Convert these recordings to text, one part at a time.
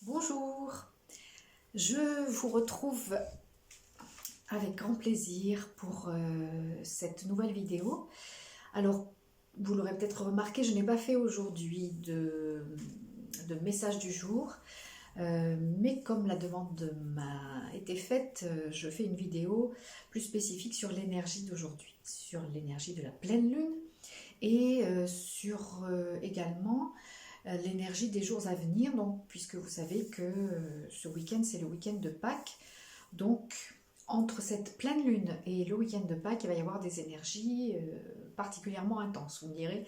Bonjour, je vous retrouve avec grand plaisir pour cette nouvelle vidéo. Alors, vous l'aurez peut-être remarqué, je n'ai pas fait aujourd'hui de message du jour, mais comme la demande m'a été faite, je fais une vidéo plus spécifique sur l'énergie d'aujourd'hui, sur l'énergie de la pleine lune et sur également l'énergie des jours à venir, donc, puisque vous savez que ce week-end, c'est le week-end de Pâques. Donc, entre cette pleine lune et le week-end de Pâques, il va y avoir des énergies particulièrement intenses. Vous me direz,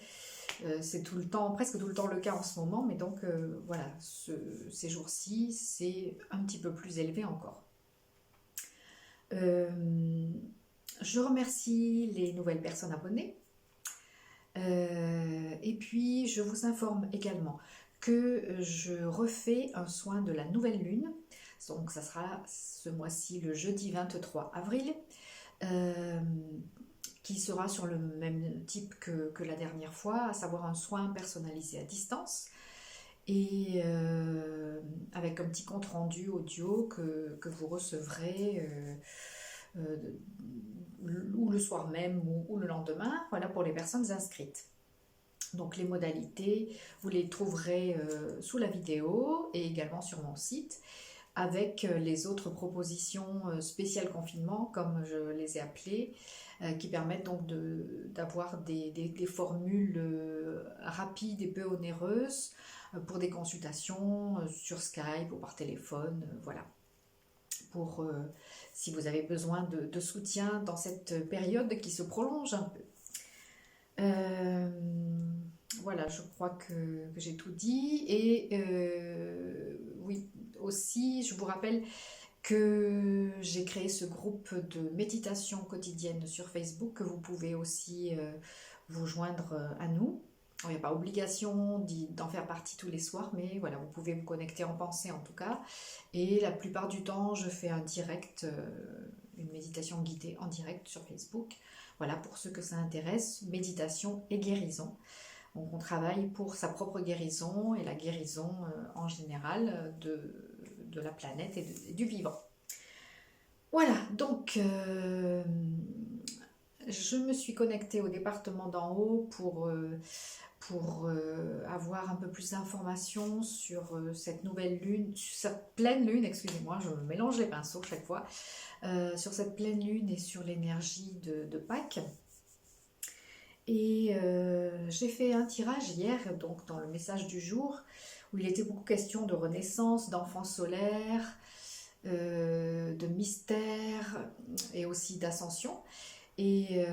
c'est tout le temps, presque tout le temps le cas en ce moment, mais donc voilà, ces jours-ci, c'est un petit peu plus élevé encore. Je remercie les nouvelles personnes abonnées. Et puis, je vous informe également que je refais un soin de la nouvelle lune. Donc, ça sera ce mois-ci, le jeudi 23 avril, qui sera sur le même type que la dernière fois, à savoir un soin personnalisé à distance. Et avec un petit compte rendu audio que vous recevrez ou le soir même ou le lendemain, voilà, pour les personnes inscrites. Donc les modalités, vous les trouverez sous la vidéo et également sur mon site, avec les autres propositions spéciales confinement, comme je les ai appelées, qui permettent donc d'avoir des formules rapides et peu onéreuses pour des consultations sur Skype ou par téléphone, voilà, pour si vous avez besoin de soutien dans cette période qui se prolonge un peu. Voilà, je crois que j'ai tout dit. Et oui, aussi, je vous rappelle que j'ai créé ce groupe de méditation quotidienne sur Facebook, que vous pouvez aussi vous joindre à nous. Il n'y a pas obligation d'en faire partie tous les soirs, mais voilà, vous pouvez vous connecter en pensée en tout cas. Et la plupart du temps, je fais un direct, une méditation guidée en direct sur Facebook. Voilà, pour ceux que ça intéresse, méditation et guérison. Donc on travaille pour sa propre guérison et la guérison en général de la planète et du vivant. Voilà, donc je me suis connectée au département d'en haut pour avoir un peu plus d'informations sur cette nouvelle lune, sur cette pleine lune, excusez-moi, je me mélange les pinceaux chaque fois, sur cette pleine lune et sur l'énergie de Pâques. Et j'ai fait un tirage hier, donc dans le message du jour, où il était beaucoup question de renaissance, d'enfants solaires, de mystère et aussi d'ascension. Et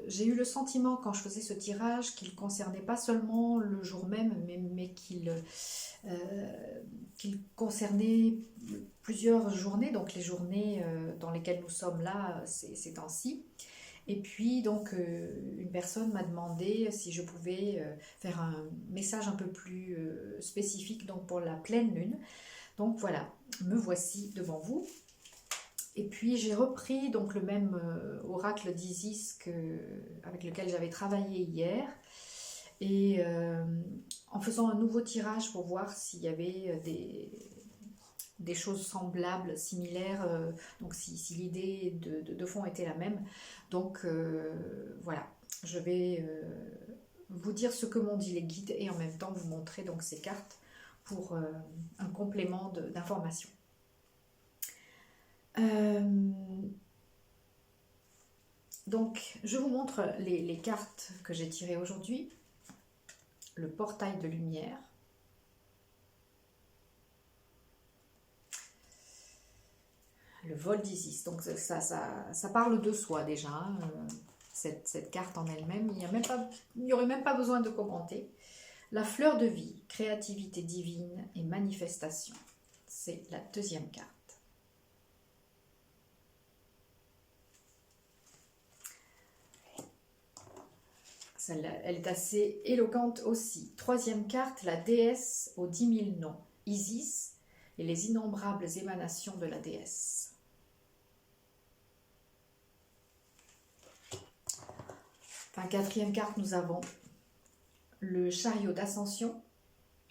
j'ai eu le sentiment quand je faisais ce tirage qu'il ne concernait pas seulement le jour même, mais qu'il concernait plusieurs journées, donc les journées dans lesquelles nous sommes là ces temps-ci. Et puis donc une personne m'a demandé si je pouvais faire un message un peu plus spécifique donc pour la pleine lune. Donc voilà, me voici devant vous. Et puis j'ai repris donc le même oracle d'Isis avec lequel j'avais travaillé hier. Et en faisant un nouveau tirage pour voir s'il y avait des choses semblables, similaires, donc si l'idée de fond était la même. Donc voilà, je vais vous dire ce que m'ont dit les guides et en même temps vous montrer donc ces cartes pour un complément d'information. Donc je vous montre les cartes que j'ai tirées aujourd'hui. Le portail de lumière. Le vol d'Isis. Donc ça parle de soi déjà, hein, cette carte en elle-même. Il n'y aurait même pas besoin de commenter. La fleur de vie, créativité divine et manifestation. C'est la deuxième carte. Celle-là, elle est assez éloquente aussi. Troisième carte, la déesse aux 10 000 noms. Isis et les innombrables émanations de la déesse. Enfin, quatrième carte, nous avons le chariot d'ascension,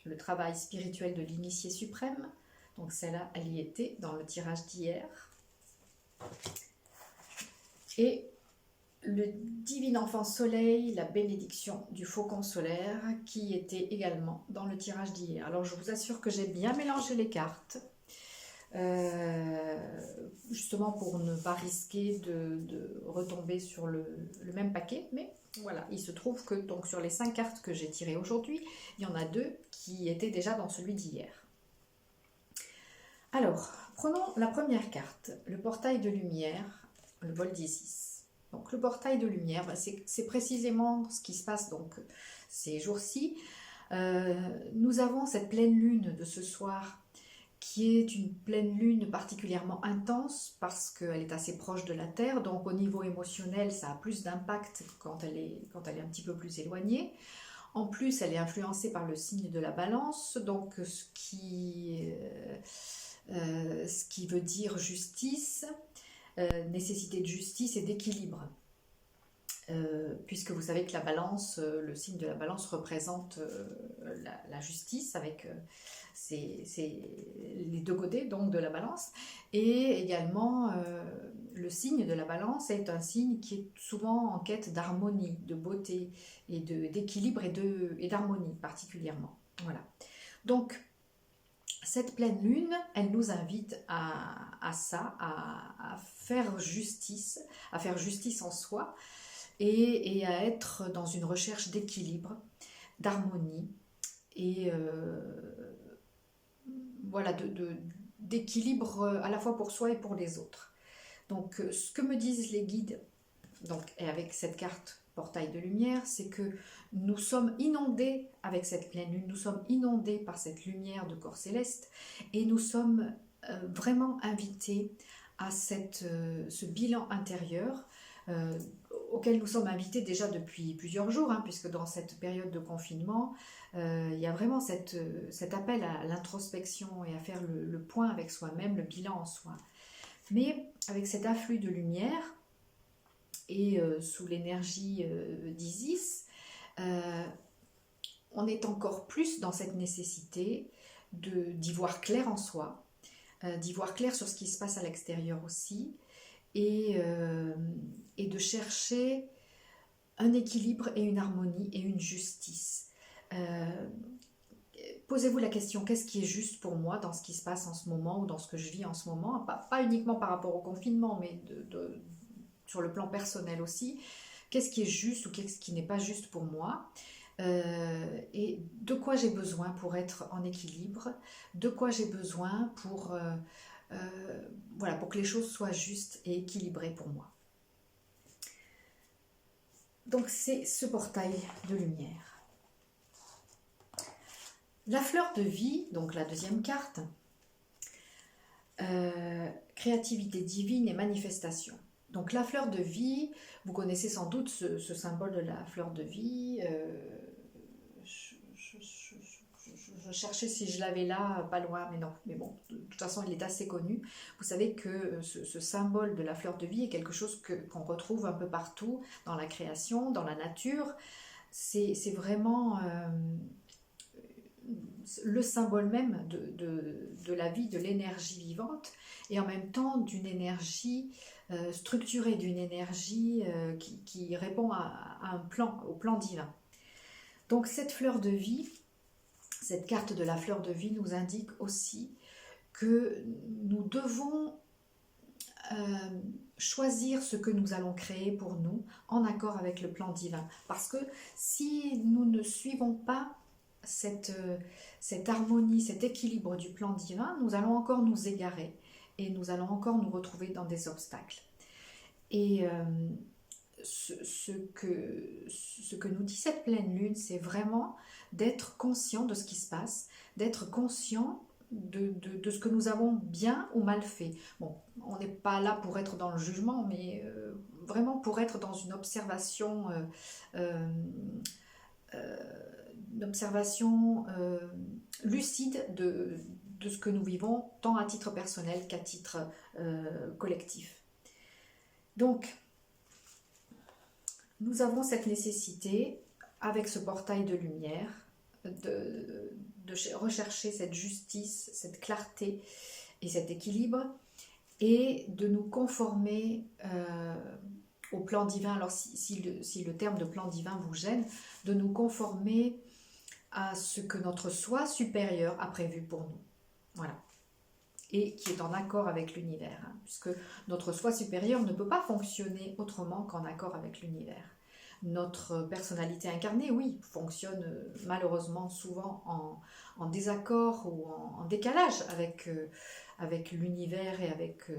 le travail spirituel de l'initié suprême. Donc celle-là, elle y était dans le tirage d'hier. Et le divin enfant soleil, la bénédiction du faucon solaire, qui était également dans le tirage d'hier. Alors je vous assure que j'ai bien mélangé les cartes, justement pour ne pas risquer de retomber sur le même paquet, mais voilà, il se trouve que donc sur les 5 cartes que j'ai tirées aujourd'hui, il y en a 2 qui étaient déjà dans celui d'hier. Alors, prenons la première carte, le portail de lumière, le bol d'Isis. Donc le portail de lumière, c'est précisément ce qui se passe donc ces jours-ci. Nous avons cette pleine lune de ce soir qui est une pleine lune particulièrement intense parce qu'elle est assez proche de la Terre, donc au niveau émotionnel ça a plus d'impact quand elle est un petit peu plus éloignée. En plus elle est influencée par le signe de la Balance, donc ce qui veut dire justice, nécessité de justice et d'équilibre. Puisque vous savez que la balance, le signe de la balance représente la justice avec les 2 côtés donc de la balance, et également le signe de la balance est un signe qui est souvent en quête d'harmonie, de beauté et d'équilibre et d'harmonie particulièrement. Voilà. Donc cette pleine lune, elle nous invite à ça, à faire justice en soi et à être dans une recherche d'équilibre, d'harmonie et voilà, d'équilibre à la fois pour soi et pour les autres. Donc ce que me disent les guides, donc, et avec cette carte portail de lumière, c'est que nous sommes inondés avec cette pleine lune, nous sommes inondés par cette lumière de corps céleste et nous sommes vraiment invités à ce bilan intérieur auquel nous sommes invités déjà depuis plusieurs jours, hein, puisque dans cette période de confinement, il y a vraiment cet appel à l'introspection et à faire le point avec soi-même, le bilan en soi. Mais avec cet afflux de lumière, et sous l'énergie d'Isis, on est encore plus dans cette nécessité d'y voir clair en soi, d'y voir clair sur ce qui se passe à l'extérieur aussi, et de chercher un équilibre et une harmonie et une justice. Posez-vous la question, qu'est-ce qui est juste pour moi dans ce qui se passe en ce moment ou dans ce que je vis en ce moment, pas uniquement par rapport au confinement, mais sur le plan personnel aussi, qu'est-ce qui est juste ou qu'est-ce qui n'est pas juste pour moi, et de quoi j'ai besoin pour être en équilibre, de quoi j'ai besoin pour que les choses soient justes et équilibrées pour moi. Donc c'est ce portail de lumière. La fleur de vie, donc la deuxième carte, créativité divine et manifestation. Donc la fleur de vie, vous connaissez sans doute ce symbole de la fleur de vie. Je cherchais si je l'avais là, pas loin, mais non. Mais bon, de toute façon, il est assez connu. Vous savez que ce symbole de la fleur de vie est quelque chose qu'on retrouve un peu partout dans la création, dans la nature. C'est vraiment le symbole même de la vie, de l'énergie vivante, et en même temps d'une énergie structurée, d'une énergie qui répond à un plan, au plan divin. Donc cette fleur de vie, cette carte de la fleur de vie nous indique aussi que nous devons choisir ce que nous allons créer pour nous en accord avec le plan divin. Parce que si nous ne suivons pas cette harmonie, cet équilibre du plan divin, nous allons encore nous égarer et nous allons encore nous retrouver dans des obstacles. Et ce que nous dit cette pleine lune, c'est vraiment d'être conscient de ce qui se passe, d'être conscient de ce que nous avons bien ou mal fait. Bon, on n'est pas là pour être dans le jugement, mais vraiment pour être dans une observation lucide de ce que nous vivons, tant à titre personnel qu'à titre collectif. Donc, nous avons cette nécessité, avec ce portail de lumière, rechercher cette justice, cette clarté et cet équilibre, et de nous conformer au plan divin. Alors si le terme de plan divin vous gêne, de nous conformer à ce que notre soi supérieur a prévu pour nous. Voilà. Et qui est en accord avec l'univers, hein, puisque notre soi supérieur ne peut pas fonctionner autrement qu'en accord avec l'univers. Notre personnalité incarnée, oui, fonctionne malheureusement souvent en désaccord ou en décalage avec l'univers et avec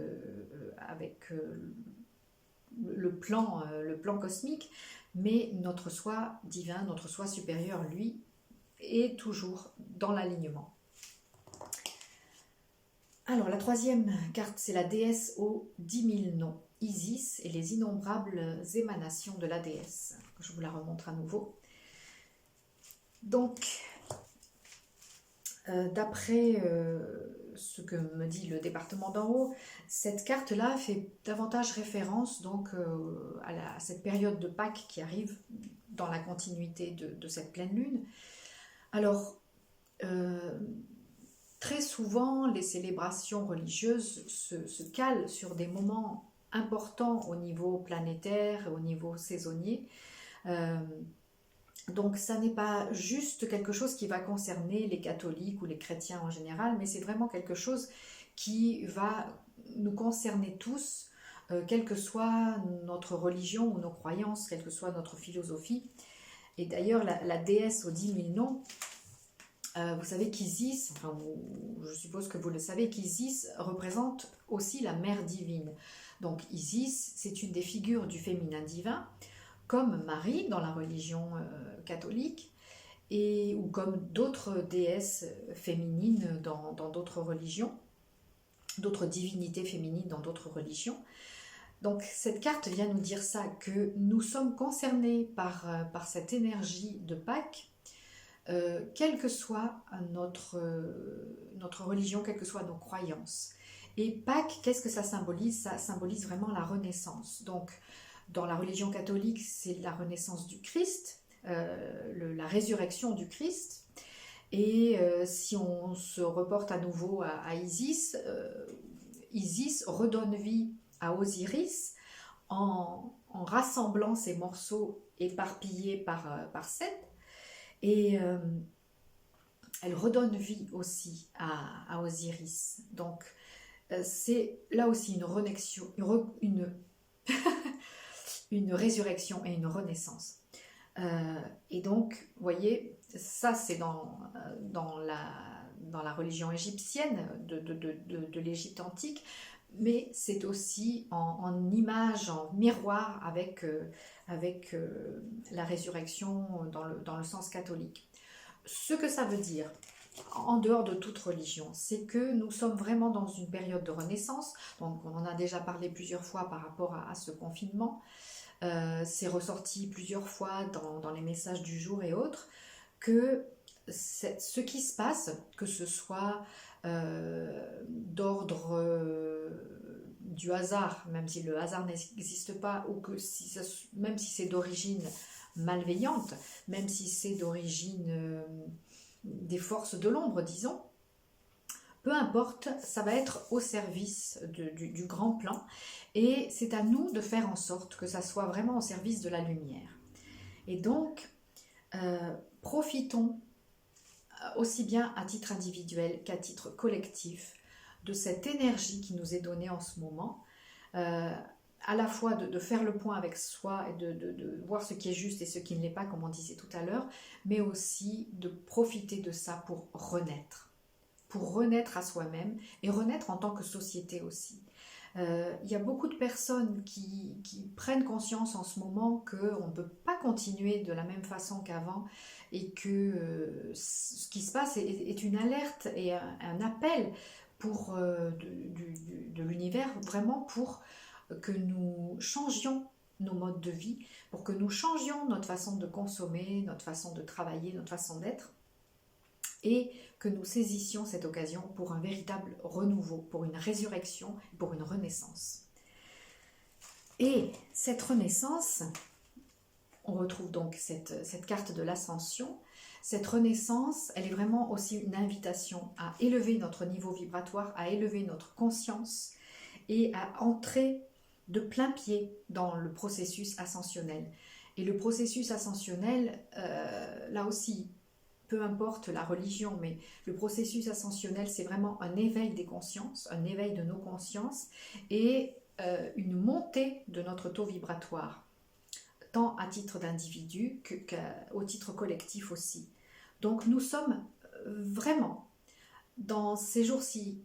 le plan cosmique, mais notre soi divin, notre soi supérieur, lui, est toujours dans l'alignement. Alors, la troisième carte, c'est la déesse aux 10 000 noms, Isis et les innombrables émanations de la déesse. Je vous la remontre à nouveau. Donc, d'après ce que me dit le département d'en haut, cette carte-là fait davantage référence donc, à cette période de Pâques qui arrive dans la continuité de cette pleine lune. Alors, très souvent, les célébrations religieuses se calent sur des moments importants au niveau planétaire, au niveau saisonnier. Donc ça n'est pas juste quelque chose qui va concerner les catholiques ou les chrétiens en général, mais c'est vraiment quelque chose qui va nous concerner tous, quelle que soit notre religion ou nos croyances, quelle que soit notre philosophie. Et d'ailleurs, la déesse aux 10 000 noms, vous savez qu'Isis, enfin, je suppose que vous le savez, qu'Isis représente aussi la mère divine. Donc Isis, c'est une des figures du féminin divin, comme Marie dans la religion catholique, ou comme d'autres déesses féminines dans d'autres religions, d'autres divinités féminines dans d'autres religions. Donc cette carte vient nous dire ça, que nous sommes concernés par cette énergie de Pâques, quelle que soit notre religion, quelles que soient nos croyances. Et Pâques, qu'est-ce que ça symbolise? Ça symbolise vraiment la renaissance. Donc, dans la religion catholique, c'est la renaissance du Christ, la résurrection du Christ. Et si on se reporte à nouveau à Isis, Isis redonne vie à Osiris en rassemblant ces morceaux éparpillés par Seth. Et elle redonne vie aussi à Osiris. Donc, c'est là aussi une reconnexion, une résurrection et une renaissance. Et donc, vous voyez, ça c'est dans la religion égyptienne de l'Égypte antique, mais c'est aussi en image, en miroir avec la résurrection dans le sens catholique. Ce que ça veut dire, en dehors de toute religion, c'est que nous sommes vraiment dans une période de renaissance. Donc on en a déjà parlé plusieurs fois par rapport à ce confinement. C'est ressorti plusieurs fois dans les messages du jour et autres, que ce qui se passe, que ce soit d'ordre du hasard, même si le hasard n'existe pas, ou que même si c'est d'origine malveillante, même si c'est d'origine des forces de l'ombre, disons, peu importe, ça va être au service du grand plan, et c'est à nous de faire en sorte que ça soit vraiment au service de la lumière. Et donc, profitons aussi bien à titre individuel qu'à titre collectif de cette énergie qui nous est donnée en ce moment, à la fois de faire le point avec soi et de voir ce qui est juste et ce qui ne l'est pas, comme on disait tout à l'heure, mais aussi de profiter de ça pour renaître à soi-même et renaître en tant que société aussi. Il y a beaucoup de personnes qui prennent conscience en ce moment qu'on ne peut pas continuer de la même façon qu'avant, et que ce qui se passe est une alerte et un appel pour de l'univers, vraiment pour que nous changions nos modes de vie, pour que nous changions notre façon de consommer, notre façon de travailler, notre façon d'être, et que nous saisissions cette occasion pour un véritable renouveau, pour une résurrection, pour une renaissance. Et cette renaissance, on retrouve donc cette carte de l'ascension, Cette renaissance, elle est vraiment aussi une invitation à élever notre niveau vibratoire, à élever notre conscience et à entrer de plein pied dans le processus ascensionnel. Et le processus ascensionnel, là aussi, peu importe la religion, mais le processus ascensionnel, c'est vraiment un éveil des consciences, un éveil de nos consciences et une montée de notre taux vibratoire, tant à titre d'individu qu'au titre collectif aussi. Donc nous sommes vraiment dans ces jours-ci,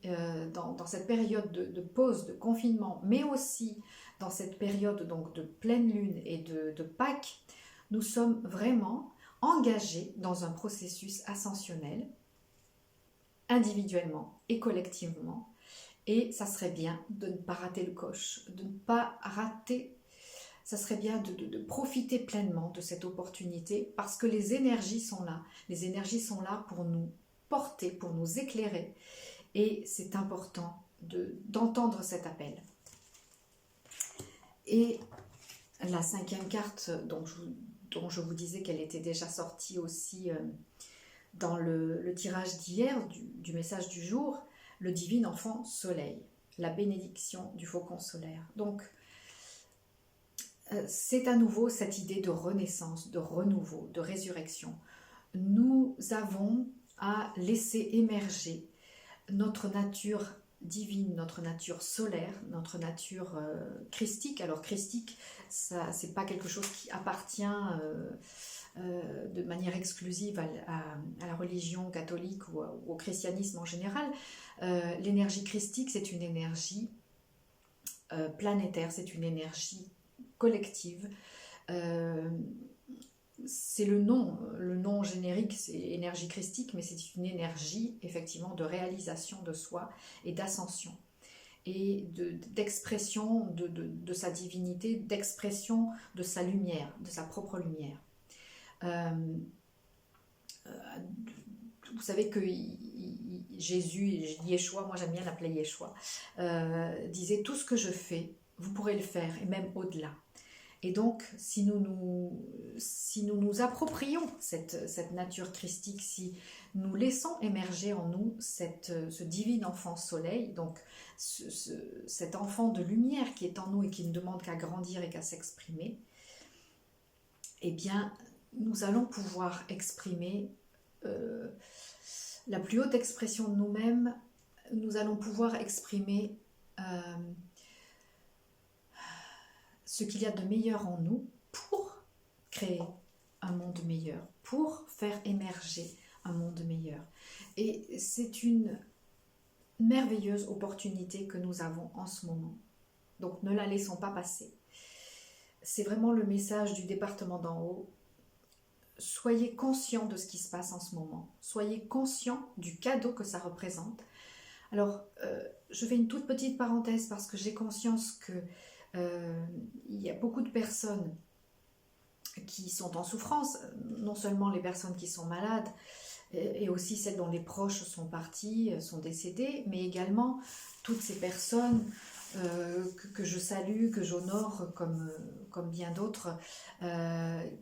dans cette période de pause, de confinement, mais aussi dans cette période donc de pleine lune et de Pâques, nous sommes vraiment engagés dans un processus ascensionnel, individuellement et collectivement. Et ça serait bien de ne pas rater le coche, de ne pas rater, ça serait bien de profiter pleinement de cette opportunité parce que les énergies sont là. Les énergies sont là pour nous porter, pour nous éclairer. Et c'est important d'entendre cet appel. Et la 5e carte, dont je vous disais qu'elle était déjà sortie aussi dans le tirage d'hier, du message du jour, le divin enfant soleil, la bénédiction du faucon solaire. Donc, c'est à nouveau cette idée de renaissance, de renouveau, de résurrection. Nous avons à laisser émerger notre nature divine, notre nature solaire, notre nature christique. Alors christique, ça c'est pas quelque chose qui appartient de manière exclusive à la religion catholique ou au christianisme en général. L'énergie christique, c'est une énergie planétaire, c'est une énergie collective. C'est le nom générique, c'est énergie christique, mais c'est une énergie effectivement de réalisation de soi et d'ascension et d'expression de sa divinité, d'expression de sa lumière, de sa propre lumière. Vous savez que Jésus, Yeshua, moi j'aime bien l'appeler Yeshua, disait tout ce que je fais, vous pourrez le faire et même au-delà. Et donc, si nous nous approprions cette nature christique, si nous laissons émerger en nous ce divin enfant soleil, donc cet enfant de lumière qui est en nous et qui ne demande qu'à grandir et qu'à s'exprimer, eh bien, nous allons pouvoir exprimer la plus haute expression de nous-mêmes, nous allons pouvoir exprimer ce qu'il y a de meilleur en nous pour créer un monde meilleur, pour faire émerger un monde meilleur. Et c'est une merveilleuse opportunité que nous avons en ce moment. Donc ne la laissons pas passer. C'est vraiment le message du département d'en haut. Soyez conscients de ce qui se passe en ce moment. Soyez conscients du cadeau que ça représente. Alors, je fais une toute petite parenthèse parce que j'ai conscience que il y a beaucoup de personnes qui sont en souffrance, non seulement les personnes qui sont malades et aussi celles dont les proches sont partis, sont décédés, mais également toutes ces personnes que je salue, que j'honore comme bien d'autres,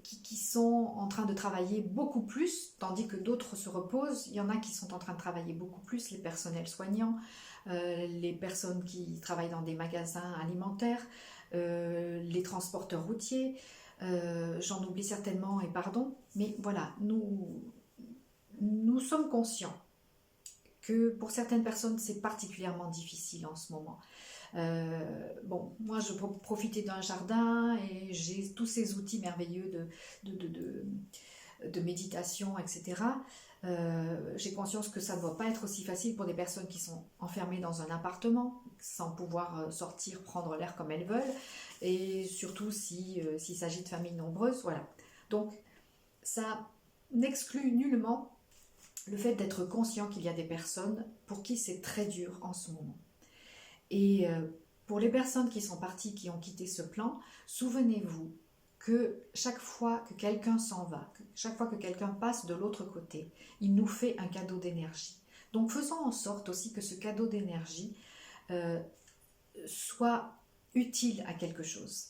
qui sont en train de travailler beaucoup plus, tandis que d'autres se reposent. Il y en a qui sont en train de travailler beaucoup plus, les personnels soignants, les personnes qui travaillent dans des magasins alimentaires, les transporteurs routiers, j'en oublie certainement et pardon, mais voilà, nous sommes conscients que pour certaines personnes c'est particulièrement difficile en ce moment. Bon, moi je profitais d'un jardin et j'ai tous ces outils merveilleux de méditation, etc. J'ai conscience que ça ne doit pas être aussi facile pour des personnes qui sont enfermées dans un appartement sans pouvoir sortir, prendre l'air comme elles veulent, et surtout s'il s'agit de familles nombreuses, voilà. Donc ça n'exclut nullement le fait d'être conscient qu'il y a des personnes pour qui c'est très dur en ce moment. Et pour les personnes qui sont parties, qui ont quitté ce plan, souvenez-vous que chaque fois que quelqu'un s'en va, chaque fois que quelqu'un passe de l'autre côté, il nous fait un cadeau d'énergie. Donc faisons en sorte aussi que ce cadeau d'énergie soit utile à quelque chose.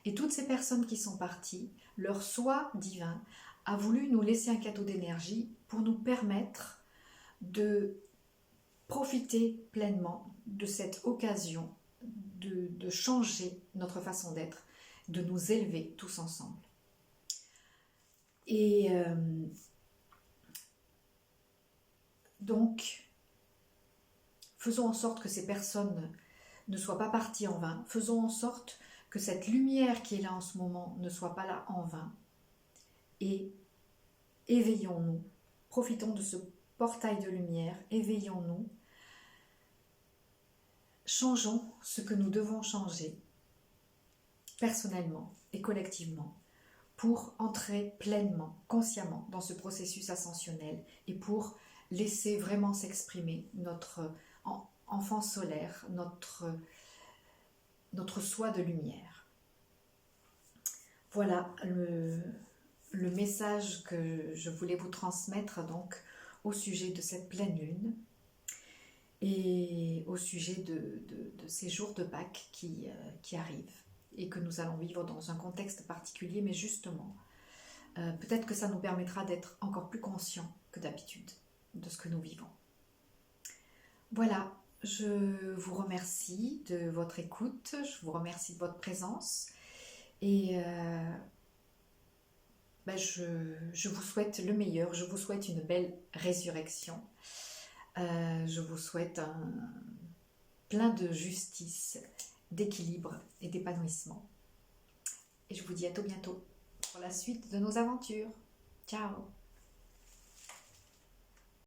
Et toutes ces personnes qui sont parties, leur soi divin a voulu nous laisser un cadeau d'énergie pour nous permettre de profiter pleinement de cette occasion de changer notre façon d'être, de nous élever tous ensemble. Et donc, faisons en sorte que ces personnes ne soient pas parties en vain. Faisons en sorte que cette lumière qui est là en ce moment ne soit pas là en vain. Et éveillons-nous. Profitons de ce portail de lumière. Éveillons-nous. Changeons ce que nous devons changer, personnellement et collectivement, pour entrer pleinement, consciemment dans ce processus ascensionnel et pour laisser vraiment s'exprimer notre enfant solaire, notre soi de lumière. Voilà le message que je voulais vous transmettre donc au sujet de cette pleine lune et au sujet de ces jours de Pâques qui arrivent et que nous allons vivre dans un contexte particulier, mais justement, peut-être que ça nous permettra d'être encore plus conscients que d'habitude de ce que nous vivons. Voilà, je vous remercie de votre écoute, je vous remercie de votre présence et je vous souhaite le meilleur, je vous souhaite une belle résurrection, je vous souhaite plein de justice, d'équilibre et d'épanouissement. Et je vous dis à tout bientôt pour la suite de nos aventures. Ciao!